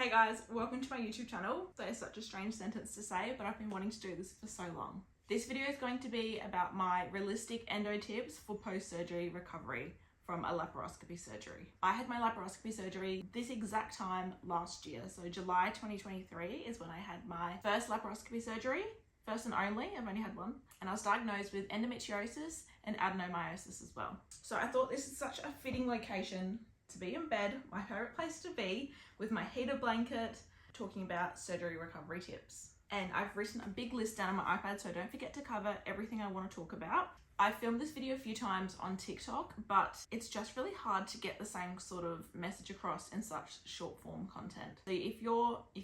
Hey guys, welcome to my YouTube channel. That is such a strange sentence to say, but I've been wanting to do this for so long. This video is going to be about my realistic endo tips for post-surgery recovery from a laparoscopy surgery. I had my laparoscopy surgery this exact time last year. So July 2023 is when I had my first laparoscopy surgery. First and only, I've only had one. And I was diagnosed with endometriosis and adenomyosis as well. So I thought this is such a fitting location to be in bed, my favorite place to be, with my heated blanket, talking about surgery recovery tips. And I've written a big list down on my iPad, so don't forget to cover everything I want to talk about. I filmed this video a few times on TikTok, but it's just really hard to get the same sort of message across in such short form content. So if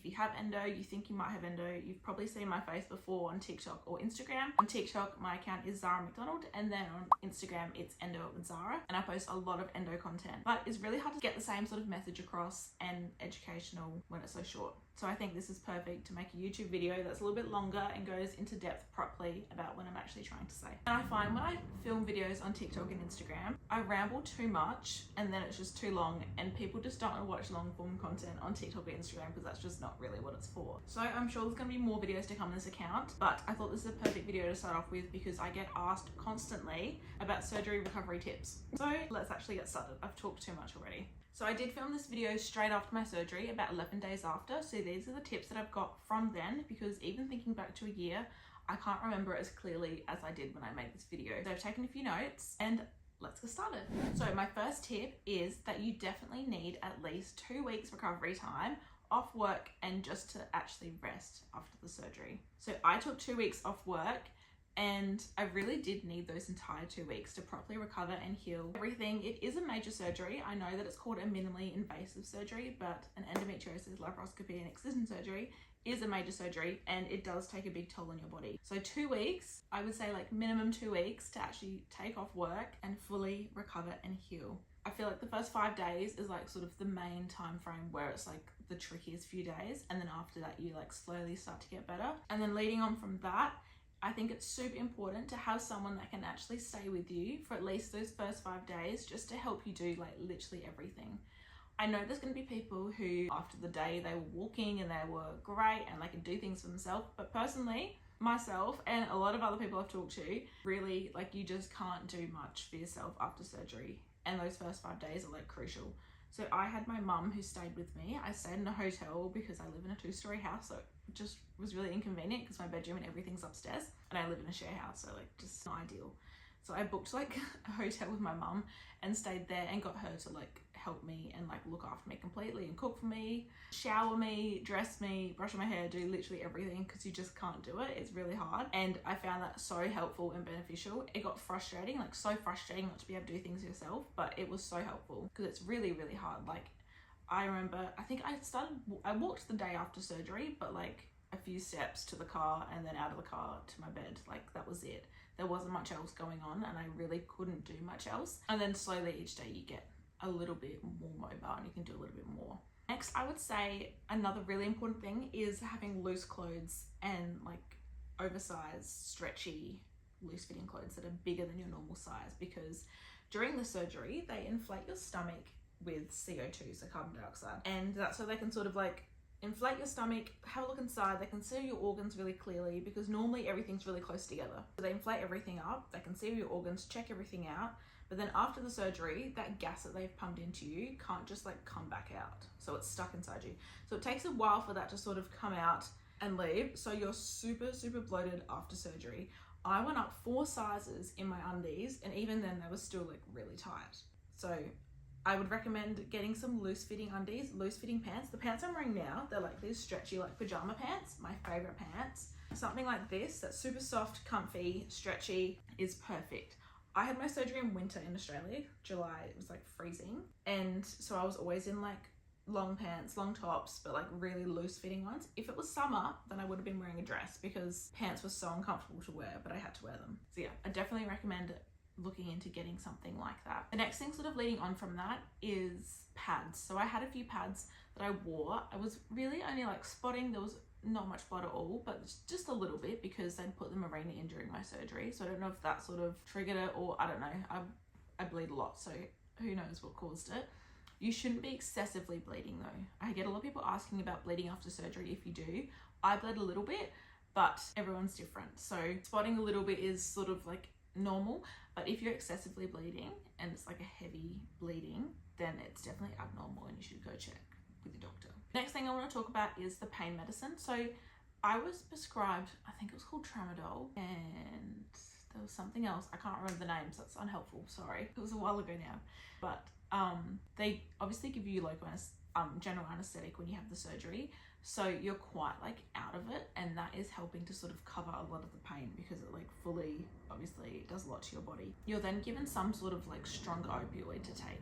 you have endo, you think you might have endo, you've probably seen my face before on TikTok or Instagram. On TikTok, my account is Zara McDonald, and then on Instagram, it's Endo with Zara, and I post a lot of endo content. But it's really hard to get the same sort of message across and educational when it's so short. So I think this is perfect to make a YouTube video that's a little bit longer and goes into depth properly about what I'm actually trying to say. And I find when I film videos on TikTok and Instagram, I ramble too much and then it's just too long, and people just don't want to watch long form content on TikTok or Instagram because that's just not really what it's for. So I'm sure there's going to be more videos to come on this account, but I thought this is a perfect video to start off with because I get asked constantly about surgery recovery tips. So let's actually get started. I've talked too much already. So I did film this video straight after my surgery, about 11 days after. So these are the tips that I've got from then, because even thinking back to a year, I can't remember it as clearly as I did when I made this video. So I've taken a few notes and let's get started. So my first tip is that you definitely need at least 2 weeks recovery time off work and just to actually rest after the surgery. So I took 2 weeks off work, and I really did need those entire 2 weeks to properly recover and heal everything. It is a major surgery. I know that it's called a minimally invasive surgery, but an endometriosis, laparoscopy, and excision surgery is a major surgery, and it does take a big toll on your body. So 2 weeks, I would say like minimum 2 weeks to actually take off work and fully recover and heal. I feel like the first 5 days is like sort of the main time frame where it's like the trickiest few days, and then after that you like slowly start to get better. And then leading on from that, I think it's super important to have someone that can actually stay with you for at least those first 5 days, just to help you do like literally everything. I know there's going to be people who after the day they were walking and they were great and they could do things for themselves, but personally, myself and a lot of other people I've talked to, really like you just can't do much for yourself after surgery, and those first 5 days are like crucial. So I had my mum who stayed with me. I stayed in a hotel because I live in a 2-story house, so it just was really inconvenient because my bedroom and everything's upstairs, and I live in a share house, so like just not ideal. So I booked like a hotel with my mum and stayed there and got her to like help me and like look after me completely and cook for me, shower me, dress me, brush my hair, do literally everything, because you just can't do it. It's really hard, and I found that so helpful and beneficial. It got frustrating, like so frustrating not to be able to do things yourself, but it was so helpful because it's really, really hard. Like I remember, I think I walked the day after surgery, but like a few steps to the car and then out of the car to my bed, like that was it. There wasn't much else going on, and I really couldn't do much else. And then slowly each day you get a little bit more mobile and you can do a little bit more. Next, I would say another really important thing is having loose clothes and like oversized, stretchy, loose fitting clothes that are bigger than your normal size, because during the surgery, they inflate your stomach with CO2, so carbon dioxide. And that's so they can sort of like inflate your stomach, have a look inside, they can see your organs really clearly, because normally everything's really close together. So they inflate everything up, they can see your organs, check everything out, but then after the surgery, that gas that they've pumped into you can't just like come back out. So it's stuck inside you. So it takes a while for that to sort of come out and leave. So you're super, super bloated after surgery. I went up 4 sizes in my undies, and even then they were still like really tight. So I would recommend getting some loose fitting undies, loose fitting pants. The pants I'm wearing now, they're like these stretchy like pajama pants, my favorite pants. Something like this that's super soft, comfy, stretchy is perfect. I had my surgery in winter in Australia, July, it was like freezing. And so I was always in like long pants, long tops, but like really loose fitting ones. If it was summer, then I would have been wearing a dress because pants were so uncomfortable to wear, but I had to wear them. So yeah, I definitely recommend looking into getting something like that. The next thing sort of leading on from that is pads. So I had a few pads that I wore. I was really only like spotting, there was not much blood at all, but just a little bit because they'd put the Mirena in during my surgery. So I don't know if that sort of triggered it, or I don't know. I bleed a lot, so who knows what caused it. You shouldn't be excessively bleeding though. I get a lot of people asking about bleeding after surgery. If you do, I bled a little bit, but everyone's different. So spotting a little bit is sort of like normal, but if you're excessively bleeding and it's like a heavy bleeding, then it's definitely abnormal and you should go check with your doctor. Next thing I want to talk about is the pain medicine. So I was prescribed, I think it was called tramadol, and there was something else. I can't remember the names. That's unhelpful. Sorry. It was a while ago now. But they obviously give you local general anesthetic when you have the surgery. So you're quite like out of it, and that is helping to sort of cover a lot of the pain because it like fully, obviously does a lot to your body. You're then given some sort of like stronger opioid to take.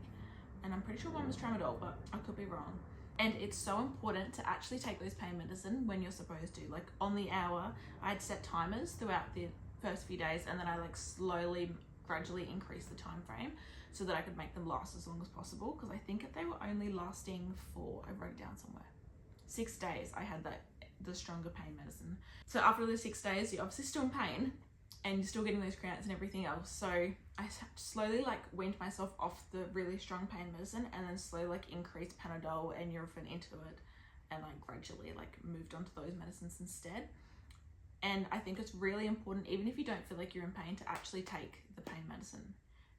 And I'm pretty sure one was tramadol, but I could be wrong. And it's so important to actually take those pain medicine when you're supposed to. Like on the hour, I had set timers throughout the first few days, and then I like slowly, gradually increased the time frame so that I could make them last as long as possible, because I think they were only lasting for, I wrote it down somewhere, 6 days. I had the stronger pain medicine. So after the 6 days, you're obviously still in pain and you're still getting those cramps and everything else. So I slowly like weaned myself off the really strong pain medicine, and then slowly like increased Panadol and Nurofen into it, and like gradually like moved on to those medicines instead. And I think it's really important, even if you don't feel like you're in pain, to actually take the pain medicine,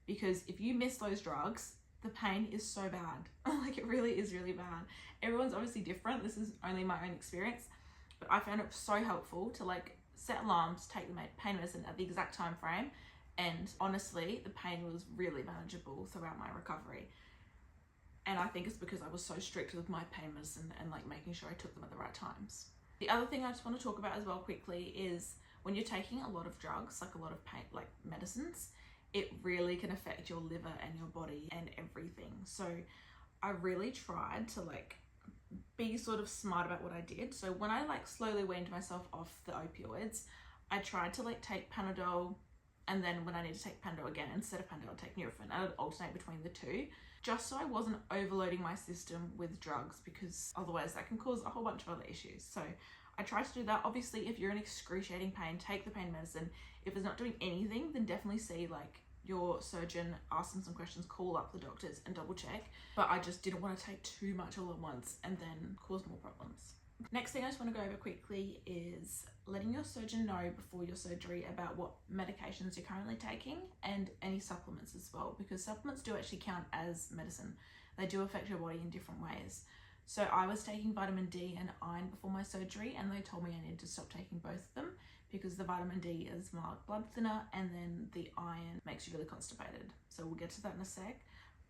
because if you miss those drugs, the pain is so bad. Like it really is really bad. Everyone's obviously different. This is only my own experience, but I found it so helpful to like set alarms, take the pain medicine at the exact time frame, and honestly the pain was really manageable throughout my recovery. And I think it's because I was so strict with my pain medicine and like making sure I took them at the right times. The other thing I just want to talk about as well quickly is when you're taking a lot of drugs, like a lot of pain, like medicines, it really can affect your liver and your body and everything. So I really tried to like be sort of smart about what I did. So when I like slowly weaned myself off the opioids, I tried to like take Panadol, and then when I need to take Panadol again, instead of Panadol, I'd take Nurofen. I would alternate between the two, just so I wasn't overloading my system with drugs, because otherwise that can cause a whole bunch of other issues. So I tried to do that. Obviously, if you're in excruciating pain, take the pain medicine. If it's not doing anything, then definitely see like your surgeon, ask them some questions, call up the doctors and double check. But I just didn't want to take too much all at once and then cause more problems. Next thing I just want to go over quickly is letting your surgeon know before your surgery about what medications you're currently taking and any supplements as well, because supplements do actually count as medicine. They do affect your body in different ways. So I was taking vitamin D and iron before my surgery, and they told me I needed to stop taking both of them because the vitamin D is mild blood thinner and then the iron makes you really constipated. So we'll get to that in a sec.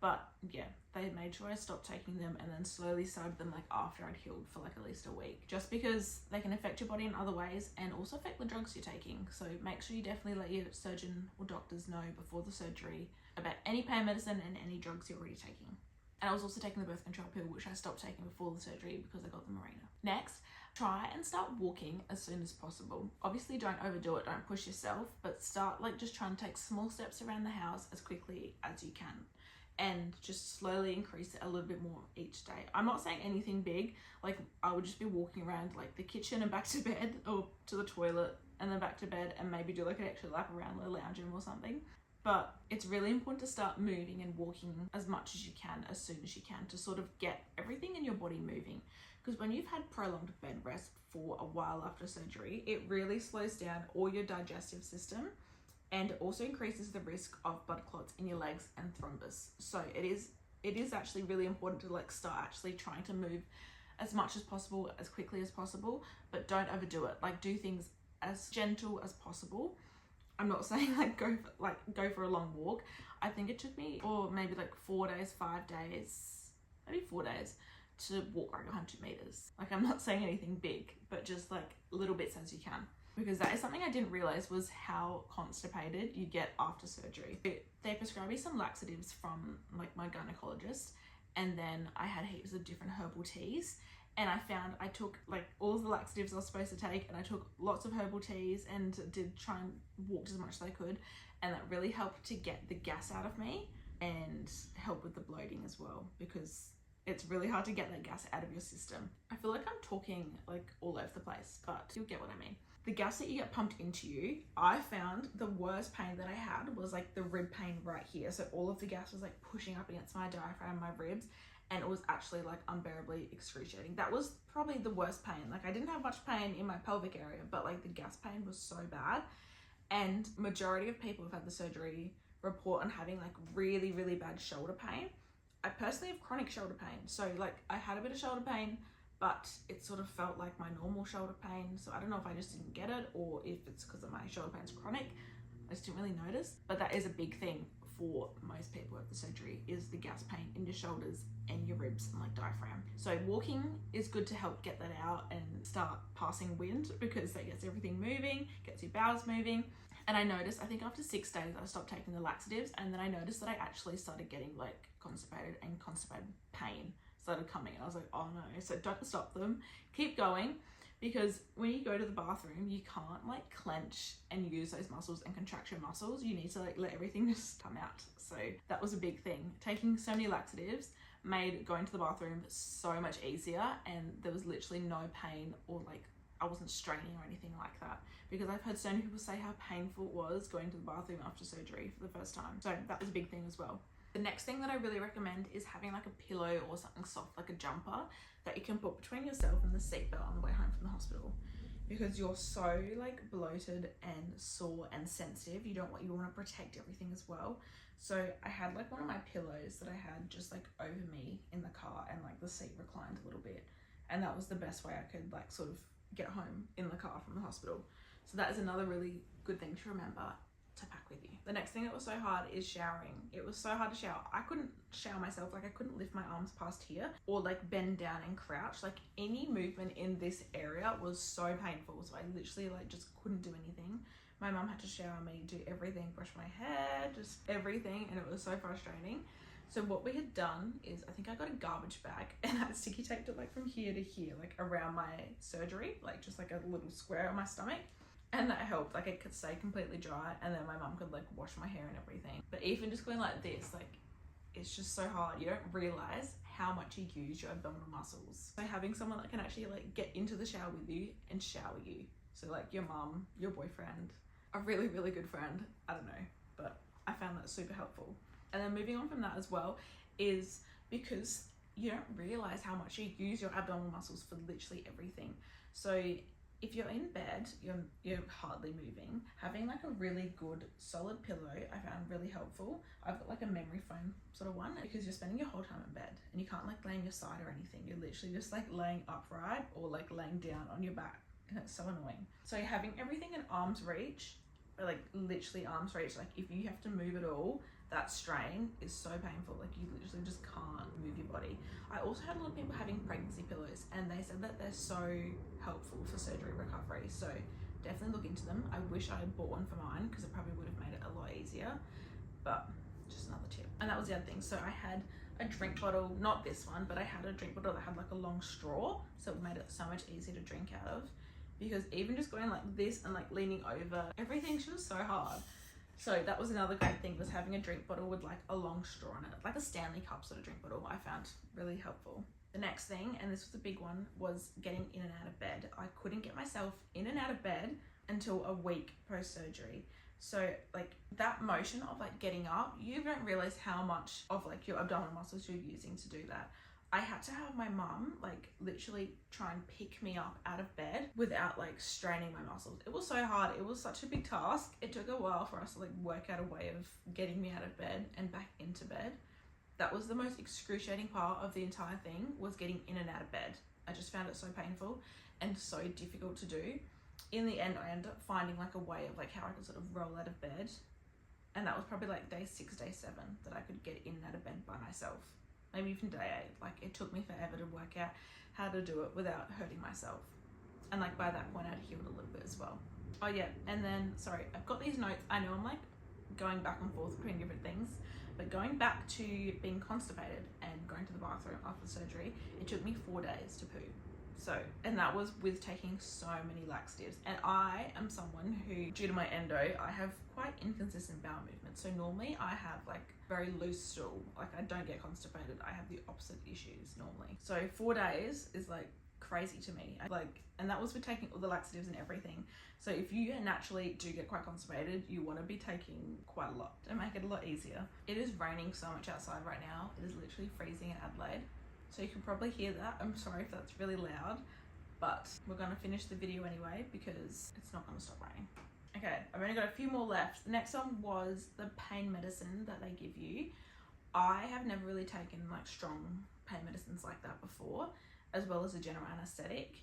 But yeah, they made sure I stopped taking them and then slowly started them like after I'd healed for like at least a week, just because they can affect your body in other ways and also affect the drugs you're taking. So make sure you definitely let your surgeon or doctors know before the surgery about any pain medicine and any drugs you're already taking. And I was also taking the birth control pill, which I stopped taking before the surgery because I got the Mirena. Next, try and start walking as soon as possible. Obviously don't overdo it, don't push yourself, but start like just trying to take small steps around the house as quickly as you can, and just slowly increase it a little bit more each day. I'm not saying anything big, like I would just be walking around like the kitchen and back to bed, or to the toilet and then back to bed, and maybe do like an extra lap around the lounge room or something. But it's really important to start moving and walking as much as you can, as soon as you can, to sort of get everything in your body moving. Because when you've had prolonged bed rest for a while after surgery, it really slows down all your digestive system and also increases the risk of blood clots in your legs and thrombus. So it is actually really important to like start actually trying to move as much as possible, as quickly as possible, but don't overdo it. Like do things as gentle as possible. I'm not saying like go for a long walk. I think it took me, or maybe like 4 days, 5 days, maybe 4 days to walk like 100 meters. Like I'm not saying anything big, but just like little bits as you can. Because that is something I didn't realize, was how constipated you get after surgery. They prescribed me some laxatives from like my gynecologist, and then I had heaps of different herbal teas, and I found I took like all of the laxatives I was supposed to take, and I took lots of herbal teas and did try and walk as much as I could, and that really helped to get the gas out of me and help with the bloating as well, because it's really hard to get that gas out of your system. I feel like I'm talking like all over the place, but you'll get what I mean. The gas that you get pumped into you, I found the worst pain that I had was like the rib pain right here. So all of the gas was like pushing up against my diaphragm, my ribs, and it was actually like unbearably excruciating. That was probably the worst pain. Like I didn't have much pain in my pelvic area, but like the gas pain was so bad. And majority of people who've had the surgery report on having like really, really bad shoulder pain. I personally have chronic shoulder pain. So like I had a bit of shoulder pain, but it sort of felt like my normal shoulder pain. So I don't know if I just didn't get it or if it's because of my shoulder pain's chronic. I just didn't really notice. But that is a big thing for most people with the surgery, is the gas pain in your shoulders and your ribs and like diaphragm. So walking is good to help get that out and start passing wind, because that gets everything moving, gets your bowels moving. And I noticed, I think after 6 days, I stopped taking the laxatives, and then I noticed that I actually started getting like constipated, and constipated pain started coming, and I was like, oh no. So don't stop them, keep going, because when you go to the bathroom, you can't like clench and use those muscles and contract your muscles. You need to like let everything just come out. So that was a big thing. Taking so many laxatives made going to the bathroom so much easier, and there was literally no pain, or like I wasn't straining or anything like that, because I've heard so many people say how painful it was going to the bathroom after surgery for the first time. So that was a big thing as well. The next thing that I really recommend is having like a pillow or something soft, like a jumper, that you can put between yourself and the seatbelt on the way home from the hospital, because you're so like bloated and sore and sensitive. You want to protect everything as well. So I had like one of my pillows that I had just like over me in the car, and like the seat reclined a little bit, and that was the best way I could like sort of get home in the car from the hospital. So that is another really good thing to remember to pack with you. The next thing that was so hard is showering. It was so hard to shower. I couldn't shower myself. Like I couldn't lift my arms past here, or like bend down and crouch. Like any movement in this area was so painful. So I literally like just couldn't do anything. My mum had to shower me, do everything, brush my hair, just everything, and it was so frustrating. So what we had done is, I think I got a garbage bag and I sticky taped it like from here to here, like around my surgery, like just like a little square on my stomach. And that helped, like it could stay completely dry, and then my mum could like wash my hair and everything. But even just going like this, like it's just so hard. You don't realize how much you use your abdominal muscles. So having someone that can actually like get into the shower with you and shower you. So like your mum, your boyfriend, a really, really good friend, I don't know, but I found that super helpful. And then moving on from that as well is because you don't realize how much you use your abdominal muscles for literally everything. So if you're in bed, you're hardly moving, having like a really good solid pillow I found really helpful. I've got like a memory foam sort of one, because you're spending your whole time in bed and you can't like lay on your side or anything. You're literally just like laying upright or like laying down on your back, and it's so annoying. So having everything in arm's reach, or like literally arm's reach, like if you have to move at all, that strain is so painful. Like you literally just can't move your body. I also had a lot of people having pregnancy pillows, and they said that they're so helpful for surgery recovery. So definitely look into them. I wish I had bought one for mine, because it probably would have made it a lot easier, but just another tip. And that was the other thing. So I had a drink bottle, not this one, but I had a drink bottle that had like a long straw, so it made it so much easier to drink out of, because even just going like this and like leaning over, everything's just so hard. So that was another great thing, was having a drink bottle with like a long straw in it, like a Stanley Cup sort of drink bottle. I found really helpful. The next thing, and this was a big one, was getting in and out of bed. I couldn't get myself in and out of bed until a week post-surgery. So like that motion of like getting up, you don't realize how much of like your abdominal muscles you're using to do that. I had to have my mum like literally try and pick me up out of bed without like straining my muscles. It was so hard. It was such a big task. It took a while for us to like work out a way of getting me out of bed and back into bed. That was the most excruciating part of the entire thing, was getting in and out of bed. I just found it so painful and so difficult to do. In the end, I ended up finding like a way of like how I could sort of roll out of bed. And that was probably like day 6, day 7 that I could get in and out of bed by myself. Maybe even day 8. Like it took me forever to work out how to do it without hurting myself. And like by that point I'd healed a little bit as well. Oh yeah, and then, sorry, I've got these notes. I know I'm like going back and forth between different things, but going back to being constipated and going to the bathroom after surgery, it took me 4 days to poo. So, and that was with taking so many laxatives. And I am someone who, due to my endo, I have quite inconsistent bowel movements. So normally I have like very loose stool. Like I don't get constipated. I have the opposite issues normally. So 4 days is like crazy to me. And that was with taking all the laxatives and everything. So if you naturally do get quite constipated, you want to be taking quite a lot to make it a lot easier. It is raining so much outside right now. It is literally freezing in Adelaide. So you can probably hear that. I'm sorry if that's really loud, but we're gonna finish the video anyway because it's not gonna stop raining. Okay, I've only got a few more left. The next one was the pain medicine that they give you. I have never really taken like strong pain medicines like that before, as well as a general anesthetic.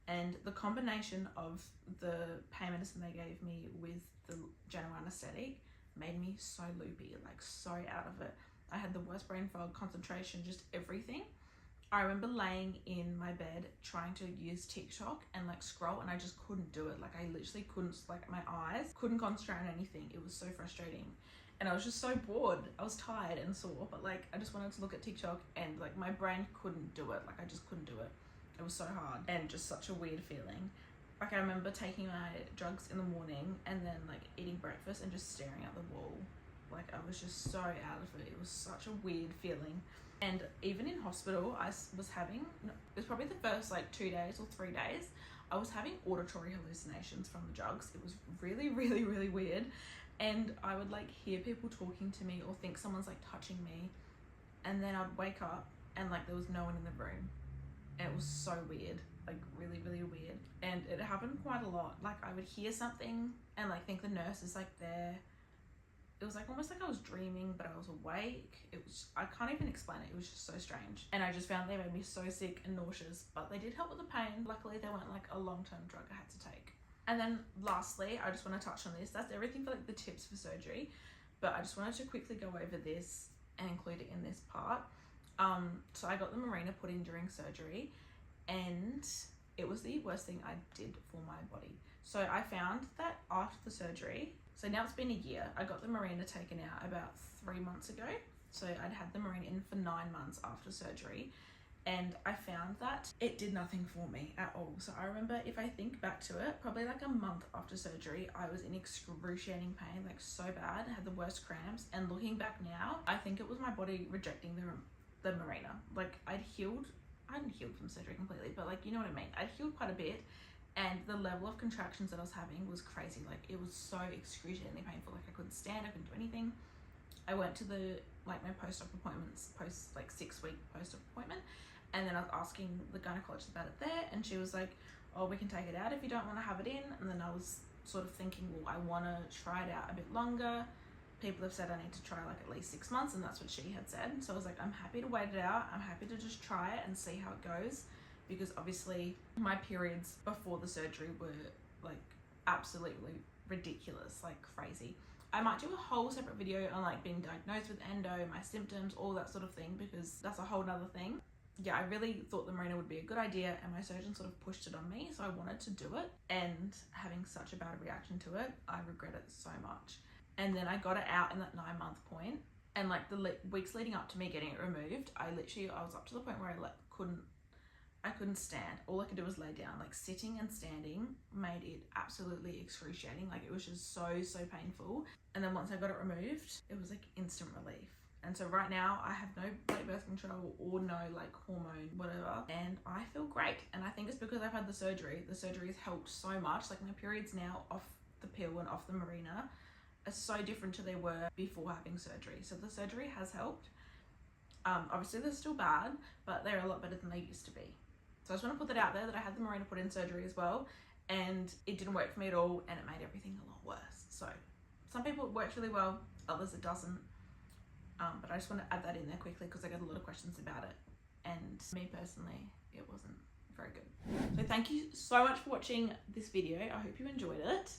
And the combination of the pain medicine they gave me with the general anesthetic made me so loopy, like so out of it. I had the worst brain fog, concentration, just everything. I remember laying in my bed trying to use TikTok and like scroll, and I just couldn't do it. Like I literally couldn't, like my eyes couldn't concentrate on anything. It was so frustrating. And I was just so bored. I was tired and sore, but like I just wanted to look at TikTok, and like my brain couldn't do it. Like I just couldn't do it. It was so hard and just such a weird feeling. Like I remember taking my drugs in the morning and then like eating breakfast and just staring at the wall. Like I was just so out of it. It was such a weird feeling. And even in hospital, I was having, it was probably the first like 2 days or 3 days, I was having auditory hallucinations from the drugs. It was really, really, really weird. And I would like hear people talking to me or think someone's like touching me. And then I'd wake up and like there was no one in the room. And it was so weird, like really, really weird. And it happened quite a lot. Like I would hear something and like think the nurse is like there. It was like almost like I was dreaming, but I was awake. It was, I can't even explain it. It was just so strange. And I just found they made me so sick and nauseous, but they did help with the pain. Luckily, they weren't like a long-term drug I had to take. And then lastly, I just want to touch on this. That's everything for like the tips for surgery, but I just wanted to quickly go over this and include it in this part. So I got the Mirena put in during surgery, and it was the worst thing I did for my body. So I found that after the surgery, so now it's been a year, I got the Mirena taken out about 3 months ago. So I'd had the Mirena in for 9 months after surgery, and I found that it did nothing for me at all. So I remember, if I think back to it, probably like a month after surgery, I was in excruciating pain, like so bad. I had the worst cramps, and looking back now, I think it was my body rejecting the Mirena. Like I hadn't healed from surgery completely, but like, you know what I mean? I'd healed quite a bit, and the level of contractions that I was having was crazy. Like it was so excruciatingly painful. Like I couldn't stand, I couldn't do anything. I went to the, like my post-op appointments, like 6-week post-op appointment, and then I was asking the gynecologist about it there, and she was like, oh, we can take it out if you don't want to have it in. And then I was sort of thinking, well, I want to try it out a bit longer. People have said I need to try like at least 6 months, and that's what she had said. So I was like, I'm happy to wait it out. I'm happy to just try it and see how it goes, because obviously my periods before the surgery were like absolutely ridiculous, like crazy. I might do a whole separate video on like being diagnosed with endo, my symptoms, all that sort of thing, because that's a whole nother thing. Yeah, I really thought the Mirena would be a good idea, and my surgeon sort of pushed it on me, so I wanted to do it. And having such a bad reaction to it, I regret it so much. And then I got it out in that 9-month point, and like the weeks leading up to me getting it removed, I was up to the point where I couldn't stand. All I could do was lay down. Like sitting and standing made it absolutely excruciating. Like it was just so painful. And then once I got it removed, it was like instant relief. And so right now I have no like birth control or no like hormone, whatever. And I feel great. And I think it's because I've had the surgery. The surgery has helped so much. Like my periods now off the pill and off the Mirena are so different to they were before having surgery. So the surgery has helped. Obviously they're still bad, but they're a lot better than they used to be. So I just want to put that out there, that I had the Mirena put in surgery as well, and it didn't work for me at all, and it made everything a lot worse. So some people it works really well, others it doesn't. But I just want to add that in there quickly because I got a lot of questions about it, and me personally, it wasn't very good. So thank you so much for watching this video. I hope you enjoyed it.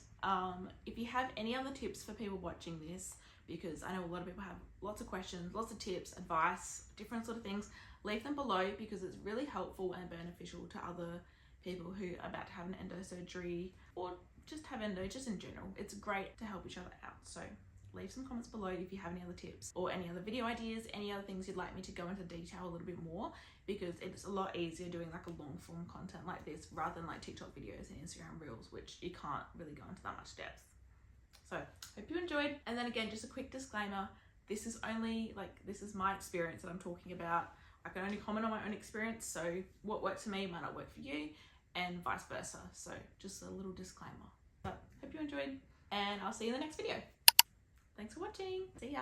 If you have any other tips for people watching this, because I know a lot of people have lots of questions, lots of tips, advice, different sort of things, leave them below, because it's really helpful and beneficial to other people who are about to have an endo surgery or just have endo, just in general. It's great to help each other out. So leave some comments below if you have any other tips or any other video ideas, any other things you'd like me to go into detail a little bit more, because it's a lot easier doing like a long form content like this rather than like TikTok videos and Instagram reels, which you can't really go into that much depth. So hope you enjoyed. And then again, just a quick disclaimer, this is my experience that I'm talking about. I can only comment on my own experience, so what works for me might not work for you, and vice versa. So just a little disclaimer. But hope you enjoyed, and I'll see you in the next video. Thanks for watching. See ya.